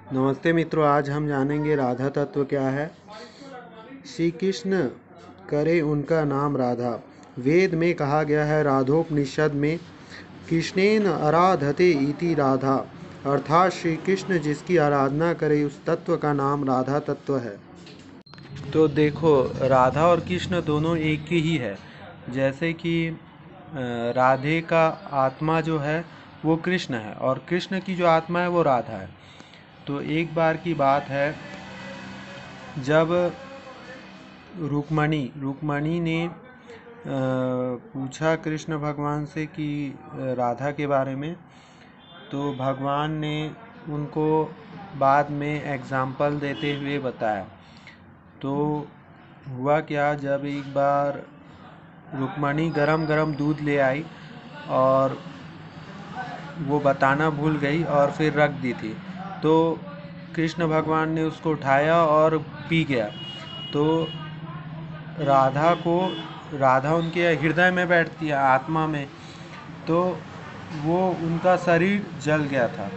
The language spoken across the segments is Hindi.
नमस्ते मित्रों, आज हम जानेंगे राधा तत्व क्या है। श्री कृष्ण करे उनका नाम राधा। वेद में कहा गया है, राधोपनिषद में, कृष्णेन आराधते इति राधा, अर्थात श्री कृष्ण जिसकी आराधना करे उस तत्व का नाम राधा तत्व है। तो देखो, राधा और कृष्ण दोनों एक ही है। जैसे कि राधे का आत्मा जो है वो कृष्ण है और कृष्ण की जो आत्मा है वो राधा है। तो एक बार की बात है, जब रुक्मणी ने पूछा कृष्ण भगवान से कि राधा के बारे में, तो भगवान ने उनको बाद में एग्जाम्पल देते हुए बताया। तो हुआ क्या, जब एक बार रुक्मणी गरम गरम दूध ले आई और वो बताना भूल गई और फिर रख दी थी, तो कृष्ण भगवान ने उसको उठाया और पी गया। तो राधा उनके हृदय में बैठती है, आत्मा में, तो वो उनका शरीर जल गया था।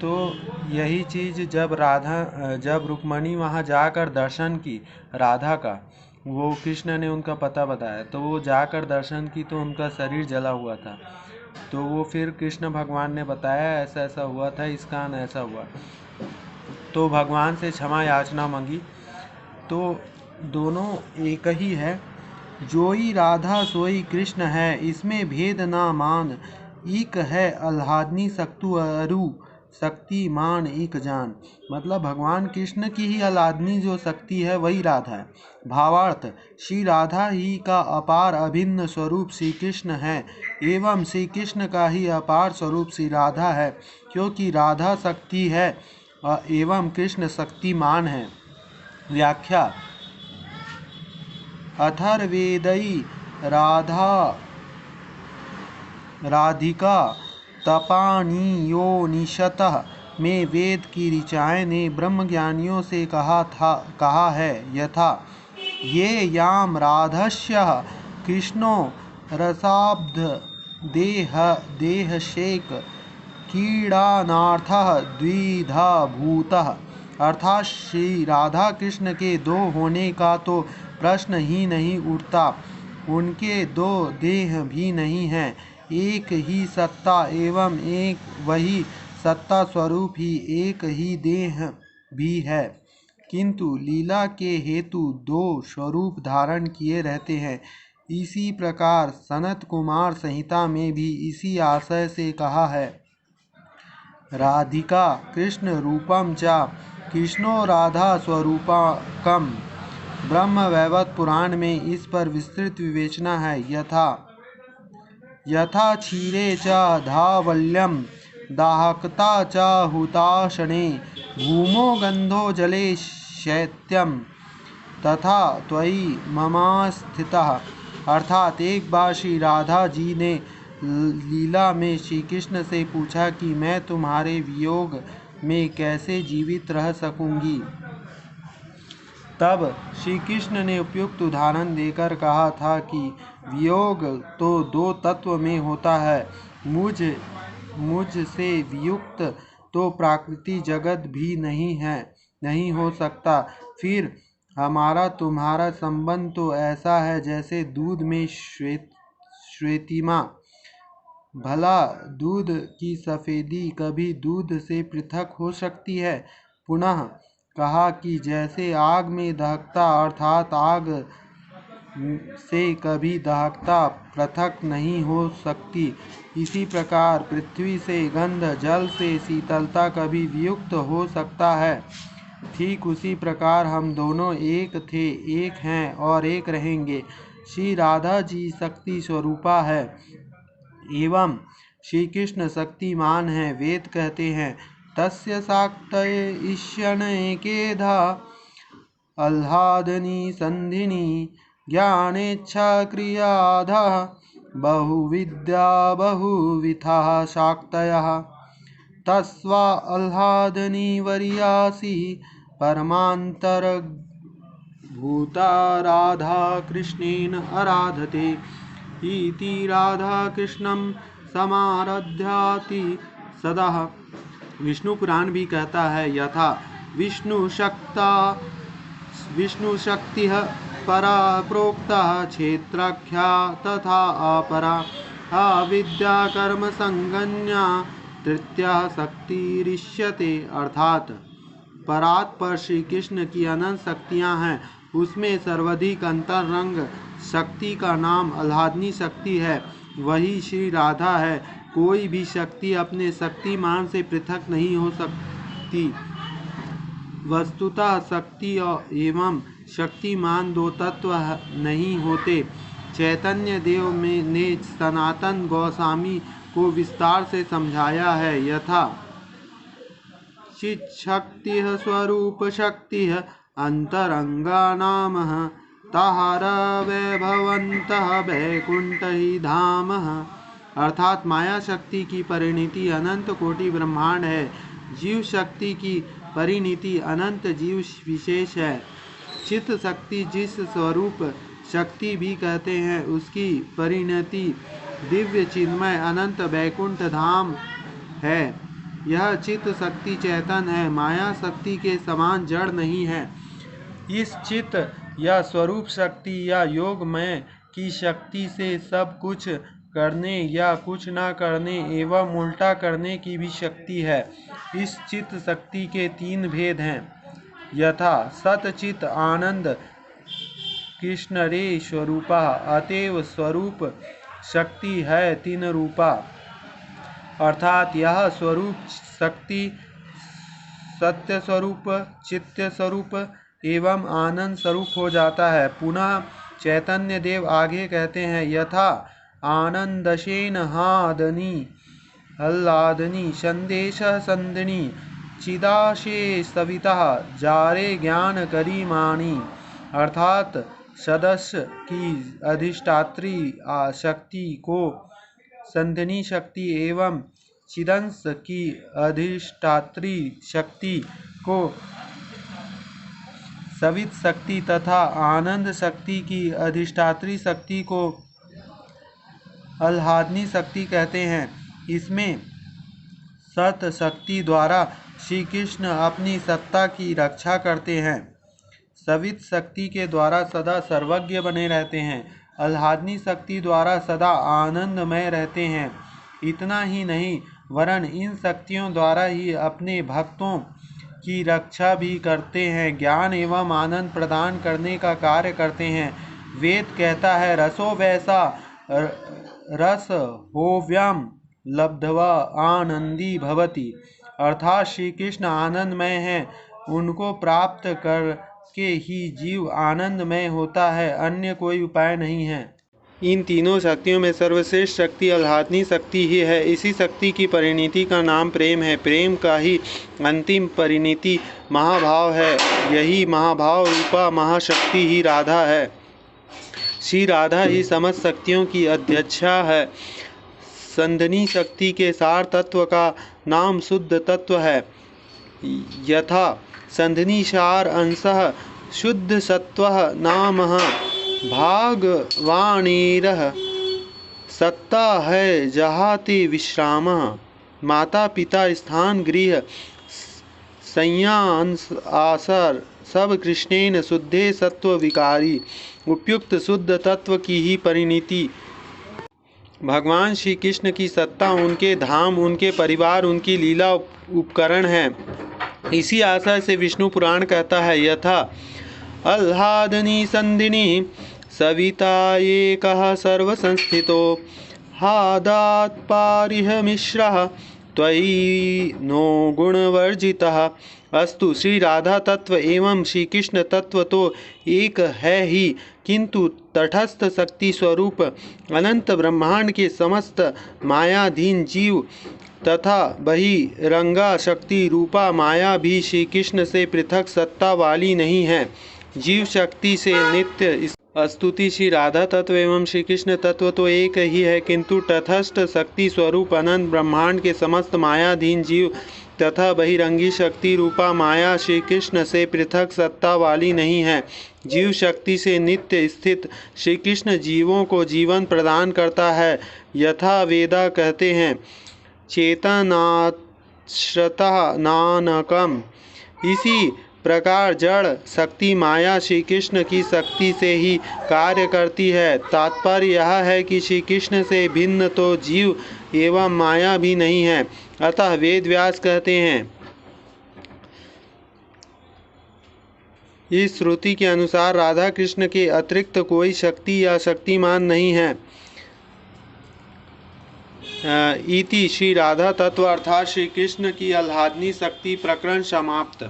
तो यही चीज़ जब रुक्मणी वहाँ जाकर दर्शन की राधा का, वो कृष्ण ने उनका पता बताया, तो वो जाकर दर्शन की तो उनका शरीर जला हुआ था। तो वो फिर कृष्ण भगवान ने बताया ऐसा ऐसा हुआ था, इस कारण ऐसा हुआ। तो भगवान से क्षमा याचना मांगी। तो दोनों एक ही है। जोई राधा सोई कृष्ण है, इसमें भेद ना मान। एक है अल्हादनी सक्तु अरु, शक्तिमान एक जान। मतलब भगवान कृष्ण की ही अल्हादनी जो शक्ति है वही राधा है। भावार्थ, श्री राधा ही का अपार अभिन्न स्वरूप श्री कृष्ण है एवं श्री कृष्ण का ही अपार स्वरूप श्री राधा है, क्योंकि राधा शक्ति है एवं कृष्ण शक्तिमान है। व्याख्या: अथर्ववेदई राधिका तपानीयोनिशतः में वेद की ऋचाएँ ने ब्रह्मज्ञानियों से कहा है, यथा ये याम राधस्य कृष्णो रसाब्ध देहशेक क्रीडानार्थः द्विधा भूतः। अर्थात श्री राधा कृष्ण के दो होने का तो प्रश्न ही नहीं उठता। उनके दो देह भी नहीं हैं, एक ही सत्ता एवं एक वही सत्ता स्वरूप ही एक ही देह भी है, किंतु लीला के हेतु दो स्वरूप धारण किए रहते हैं। इसी प्रकार सनत कुमार संहिता में भी इसी आशय से कहा है, राधिका कृष्ण रूपम च कृष्णो राधा स्वरूपकम। ब्रह्मवैवर्त पुराण में इस पर विस्तृत विवेचना है। यथा क्षीरे च धावल्यम दाहकता च हुताशने भूमो गंधो जले शैत्यम तथा त्वयि ममास्थितः। अर्थात एक बार श्री राधा जी ने लीला में श्री कृष्ण से पूछा कि मैं तुम्हारे वियोग में कैसे जीवित रह सकूंगी। तब श्री कृष्ण ने उपयुक्त उदाहरण देकर कहा था कि वियोग तो दो तत्व में होता है, मुझ से वियुक्त तो प्राकृतिक जगत भी नहीं हो सकता। फिर हमारा तुम्हारा संबंध तो ऐसा है जैसे दूध में श्वेतिमा। भला दूध की सफ़ेदी कभी दूध से पृथक हो सकती है? पुनः कहा कि जैसे आग में दहकता अर्थात आग से कभी दहकता पृथक नहीं हो सकती, इसी प्रकार पृथ्वी से गंध, जल से शीतलता कभी वियुक्त हो सकता है। ठीक उसी प्रकार हम दोनों एक थे, एक हैं और एक रहेंगे। श्री राधा जी शक्ति स्वरूपा है एवं श्री कृष्ण शक्तिमान है। वेद कहते हैं, तस्य शाक्तये ईश्वन एकेधा अल्हादनी संधिनी ज्ञानेच्छा क्रियाधा बहुविद्या बहुविधा शाक्तयः तस्वा अल्हादनी वरीयासी परमांतर भूता राधा कृष्णेन आराधते इति राधा कृष्णं समाराध्याति सदा। विष्णु पुराण भी कहता है, यथा विष्णु शक्ति परा प्रोक्ता क्षेत्राख्या तथा अपरा अविद्या कर्म संगन्या तृतीया शक्तिरिष्यते। अर्थात परात पर श्री कृष्ण की अनंत शक्तियां हैं, उसमें सर्वाधिक अंतरंग शक्ति का नाम आह्लादनी शक्ति है, वही श्री राधा है। कोई भी शक्ति अपने शक्तिमान से पृथक नहीं हो सकती। वस्तुतः शक्ति एवं शक्तिमान दो तत्व नहीं होते। चैतन्य देव ने सनातन गोस्वामी को विस्तार से समझाया है, यथा चित् शक्ति स्वरूप शक्ति अंतरंगानाम ताहार वैभवंतः वैकुंठ ही धाम। अर्थात माया शक्ति की परिणति अनंत कोटि ब्रह्मांड है, जीव शक्ति की परिणति अनंत जीव विशेष है। चित्त शक्ति जिस स्वरूप शक्ति भी कहते हैं, उसकी परिणति दिव्य चिन्मय अनंत वैकुंठ धाम है। यह चित्त शक्ति चेतन है, माया शक्ति के समान जड़ नहीं है। इस चित्त या स्वरूप शक्ति या योगमय की शक्ति से सब कुछ करने या कुछ न करने एवं उल्टा करने की भी शक्ति है। इस चित्त शक्ति के तीन भेद हैं, यथा सतचित आनंद कृष्ण रे स्वरूपा, अतएव स्वरूप शक्ति है तीन रूपा। अर्थात यह स्वरूप शक्ति सत्य स्वरूप, चित्त स्वरूप एवं आनंद स्वरूप हो जाता है। पुनः चैतन्य देव आगे कहते हैं, यथा आनंदशेन हादनी हल्लादनी संदेश संदनी चिदाशे सविता जारे ज्ञान करीमानी। अर्थात सदस्य की अधिष्ठात्री शक्ति को संधनी शक्ति एवं चिदंश की अधिष्ठात्री शक्ति को सवित शक्ति तथा आनंद शक्ति की अधिष्ठात्री शक्ति को आह्लादनी शक्ति कहते हैं। इसमें सत शक्ति द्वारा श्री कृष्ण अपनी सत्ता की रक्षा करते हैं, सवित शक्ति के द्वारा सदा सर्वज्ञ बने रहते हैं, आह्लादनी शक्ति द्वारा सदा आनंदमय रहते हैं। इतना ही नहीं, वरन इन शक्तियों द्वारा ही अपने भक्तों की रक्षा भी करते हैं, ज्ञान एवं आनंद प्रदान करने का कार्य करते हैं। वेद कहता है, रसो वैसा रस होव्यम लब्ध्वा आनंदी भवति। अर्थात श्री कृष्ण आनंदमय हैं, उनको प्राप्त करके ही जीव आनंदमय होता है, अन्य कोई उपाय नहीं है। इन तीनों शक्तियों में सर्वश्रेष्ठ शक्ति आह्लादनी शक्ति ही है। इसी शक्ति की परिणति का नाम प्रेम है। प्रेम का ही अंतिम परिणति महाभाव है। यही महाभाव रूपा महाशक्ति ही राधा है। श्री राधा ही समस्त शक्तियों की अध्यक्षा है। संधनी शक्ति के सार तत्व का नाम शुद्ध तत्व है। यथा संधनी सार अंशः शुद्ध सत्वः नामः भागवाणीरः सत्ता है जहाति विश्रामः। माता पिता स्थान गृह संज्ञा अंश आसर सब कृष्णेन शुद्धे सत्व विकारी। उपयुक्त शुद्ध तत्व की ही परिणति भगवान श्री कृष्ण की सत्ता, उनके धाम, उनके परिवार, उनकी लीला उपकरण है। इसी आशय से विष्णु पुराण कहता है, यथा आह्लादनी संधिनी सविता एकः सर्वसंस्थितो हादात् पारिह मिश्रः त्वयि नो गुणवर्जितः। अस्तु श्री राधा तत्व एवं श्री कृष्ण तत्व तो एक है ही, किंतु तटस्थ शक्ति स्वरूप अनंत ब्रह्मांड के समस्त मायाधीन जीव तथा बहिरंगा शक्ति रूपा माया भी श्री कृष्ण से पृथक सत्ता वाली नहीं है। जीव शक्ति से नित्य स्तुति श्री राधा तत्व एवं श्री कृष्ण तत्व तो एक ही है, किंतु तटस्थ शक्ति स्वरूप अनंत ब्रह्मांड के समस्त मायाधीन जीव तथा बहिरंगी शक्ति रूपा माया श्री कृष्ण से पृथक सत्ता वाली नहीं है। जीव शक्ति से नित्य स्थित श्री कृष्ण जीवों को जीवन प्रदान करता है। यथा वेदा कहते हैं, श्रतः नानकम। इसी प्रकार जड़ शक्ति माया श्री कृष्ण की शक्ति से ही कार्य करती है। तात्पर्य यह है कि श्री कृष्ण से भिन्न तो जीव एवं माया भी नहीं है। अतः वेद व्यास कहते हैं, इस श्रुति के अनुसार राधा कृष्ण के अतिरिक्त कोई शक्ति या शक्तिमान नहीं है। इति श्री राधा तत्व अर्थात श्री कृष्ण की आह्लादनी शक्ति प्रकरण समाप्त।